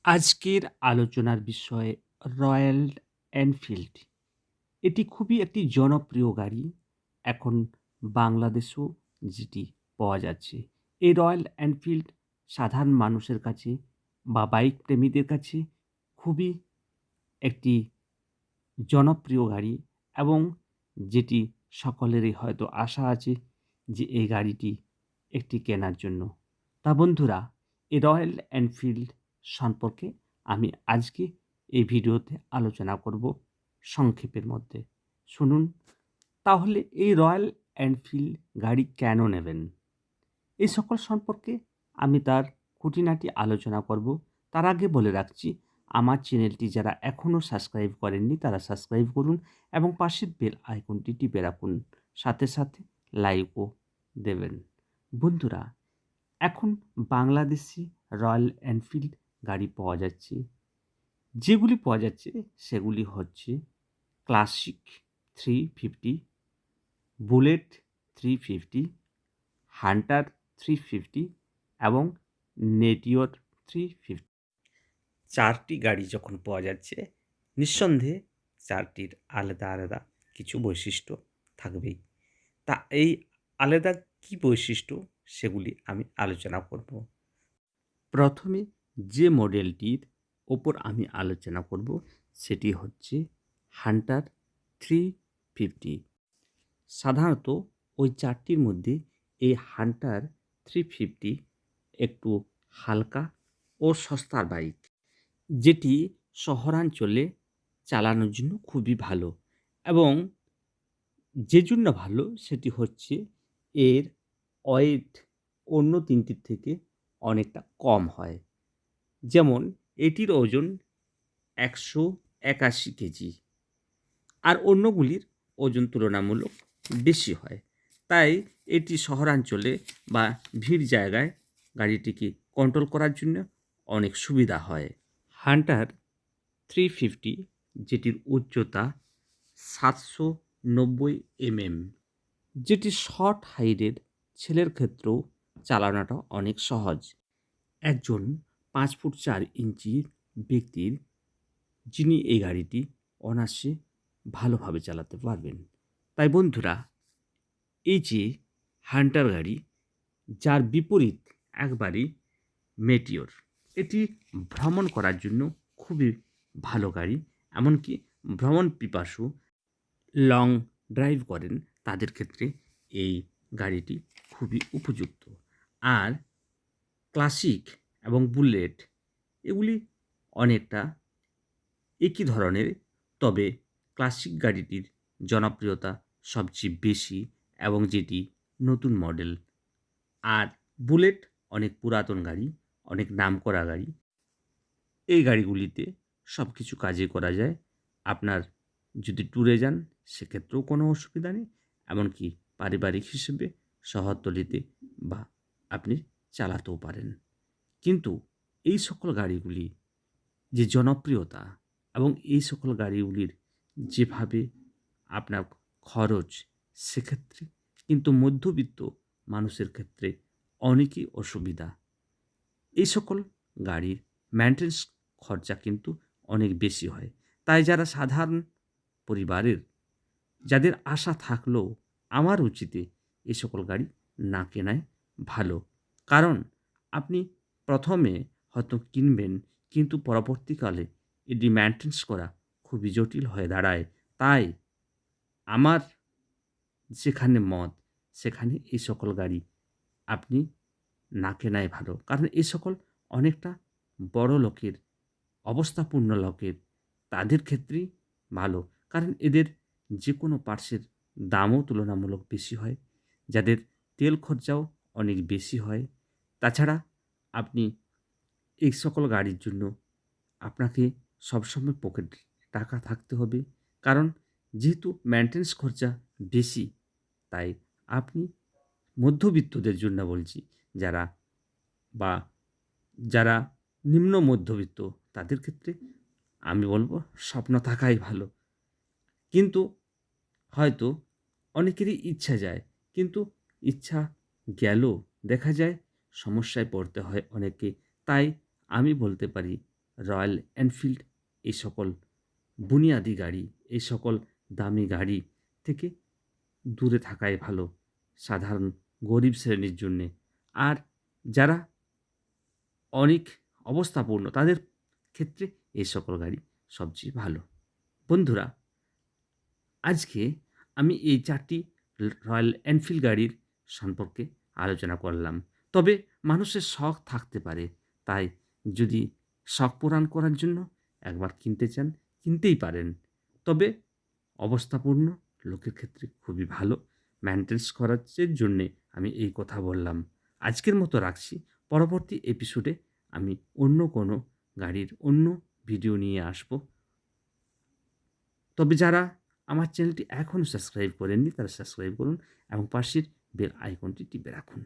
আজকের আলোচনার বিষয় রয়্যাল এনফিল্ড। এটি খুবই একটি জনপ্রিয় গাড়ি। এখন বাংলাদেশেও যেটি পাওয়া যাচ্ছে। এই রয়্যাল এনফিল্ড সাধারণ মানুষের কাছে বা বাইক প্রেমীদের কাছে খুবই একটি জনপ্রিয় গাড়ি এবং যেটি সকলেরই হয়তো আশা আছে যে এই গাড়িটি একটি কেনার জন্য। তা বন্ধুরা, এই রয়্যাল এনফিল্ড সম্পর্কে আমি আজকে এই ভিডিওতে আলোচনা করব সংক্ষেপের মধ্যে। শুনুন তাহলে এই রয়্যাল এনফিল্ড গাড়ি কেন নেবেন? এই সকল সম্পর্কে আমি তার খুঁটিনাটি আলোচনা করব। তার আগে বলে রাখছি, আমার চ্যানেলটি যারা এখনও সাবস্ক্রাইব করেননি তারা সাবস্ক্রাইব করুন এবং পাশের বেল আইকনটি টিপে রাখুন, সাথে সাথে লাইকও দেবেন। বন্ধুরা, এখন বাংলাদেশি রয়্যাল এনফিল্ড গাড়ি পাওয়া যাচ্ছে। যেগুলি পাওয়া যাচ্ছে সেগুলি হচ্ছে ক্লাসিক 350, বুলেট 350, হান্টার 350 এবং নেটিওর 350। চারটি গাড়ি যখন পাওয়া যাচ্ছে, নিঃসন্দেহে চারটির আলাদা আলাদা কিছু বৈশিষ্ট্য থাকবেই। তা এই আলাদা কী বৈশিষ্ট্য সেগুলি আমি আলোচনা করব। প্রথমে যে মডেলটির ওপর আমি আলোচনা করব সেটি হচ্ছে হান্টার 350। সাধারণত ওই চারটির মধ্যে এই হান্টার 350 একটু হালকা ও সস্তার বাইক, যেটি শহরাঞ্চলে চালানোর জন্য খুবই ভালো। এবং যে জন্য ভালো সেটি হচ্ছে এর ওয়েট অন্য তিনটির থেকে অনেকটা কম হয়। যেমন এটির ওজন 181 কেজি, আর অন্যগুলির ওজন তুলনামূলক বেশি হয়। তাই এটি শহরাঞ্চলে বা ভিড় জায়গায় গাড়িটিকে কন্ট্রোল করার জন্য অনেক সুবিধা হয়। হান্টার 350, যেটির উচ্চতা 790 যেটি শর্ট হাইটের ছেলের ক্ষেত্রেও চালানোটা অনেক সহজ। একজন 5 ফুট 4 ইঞ্চির ব্যক্তির যিনি এই গাড়িটি অনায়াসে ভালোভাবে চালাতে পারবেন। তাই বন্ধুরা, এই যে হান্টার গাড়ি, যার বিপরীত একবারই মেটিওর, এটি ভ্রমণ করার জন্য খুবই ভালো গাড়ি। এমনকি ভ্রমণ পিপাসু লং ড্রাইভ করেন তাদের ক্ষেত্রে এই গাড়িটি খুবই উপযুক্ত। আর ক্লাসিক এবং বুলেট এগুলি অনেকটা একই ধরনের, তবে ক্লাসিক গাড়িটির জনপ্রিয়তা সবচেয়ে বেশি এবং যেটি নতুন মডেল। আর বুলেট অনেক পুরাতন গাড়ি, অনেক নামকরা গাড়ি। এই গাড়িগুলিতে সব কিছু কাজই করা যায়। আপনার যদি ট্যুরে যান সেক্ষেত্রেও কোনো অসুবিধা নেই, এমনকি পারিবারিক হিসেবে শহরতলিতে বা আপনি চালাতেও পারেন। কিন্তু এই সকল গাড়িগুলি যে জনপ্রিয়তা এবং এই সকল গাড়িগুলির যেভাবে আপনার খরচ, সেক্ষেত্রে কিন্তু মধ্যবিত্ত মানুষের ক্ষেত্রে অনেকই অসুবিধা। এই সকল গাড়ির মেইনটেন্যান্স খরচা কিন্তু অনেক বেশি হয়। তাই যারা সাধারণ পরিবারের, যাদের আশা থাকলেও আমার উচিতে এই সকল গাড়ি না কেনাই ভালো। কারণ আপনি প্রথমে হয়তো কিনবেন, কিন্তু পরবর্তীকালে এটি মেইনটেন্যান্স করা খুবই জটিল হয়ে দাঁড়ায়। তাই আমার যেখানে মত, সেখানে এই সকল গাড়ি আপনি না কেনাই ভালো। কারণ এই সকল অনেকটা বড় লোকের, অবস্থাপূর্ণ লোকের, তাদের ক্ষেত্রেই ভালো। কারণ এদের যে কোনো পার্টসের দামও তুলনামূলক বেশি হয়, যাদের তেল খরচাও অনেক বেশি হয়। তাছাড়া আপনি এই সকল গাড়ির জন্য আপনাকে সবসময় পকেটে টাকা থাকতে হবে। কারণ যেহেতু মেইনটেন্যান্স খরচা বেশি, তাই আপনি মধ্যবিত্তদের জন্য বলছি, যারা বা যারা নিম্ন মধ্যবিত্ত, তাদের ক্ষেত্রে আমি বলব স্বপ্ন থাকাই ভালো। কিন্তু হয়তো অনেকেরই ইচ্ছা যায়, কিন্তু ইচ্ছা গেলেও দেখা যায় সমস্যায় পড়তে হয় অনেককে। তাই আমি বলতে পারি রয়্যাল এনফিল্ড এই সকল বুনিয়াদি গাড়ি, এই সকল দামি গাড়ি থেকে দূরে থাকাই ভালো সাধারণ গরিব শ্রেণীর জন্যে। আর যারা অনেক অবস্থাপূর্ণ তাদের ক্ষেত্রে এই সকল গাড়ি সবচেয়ে ভালো। বন্ধুরা, আজকে আমি এই ৪ টি রয়্যাল এনফিল্ড গাড়ির সম্পর্কে আলোচনা করলাম। তবে মানুষের শখ থাকতে পারে। তাই যদি শখ পূরণ করার জন্য একবার কিনতে চান, কিনতেই পারেন। তবে অবস্থাপূর্ণ লোকের ক্ষেত্রে খুবই ভালো। মেইনটেন্যান্স খরচের জন্যে আমি এই কথা বললাম। আজকের মতো রাখছি। পরবর্তী এপিসোডে আমি অন্য কোনো গাড়ির অন্য ভিডিও নিয়ে আসব। তবে যারা আমার চ্যানেলটি এখনও সাবস্ক্রাইব করেননি তারা সাবস্ক্রাইব করুন এবং পাশের বেল আইকনটি টিপে রাখুন।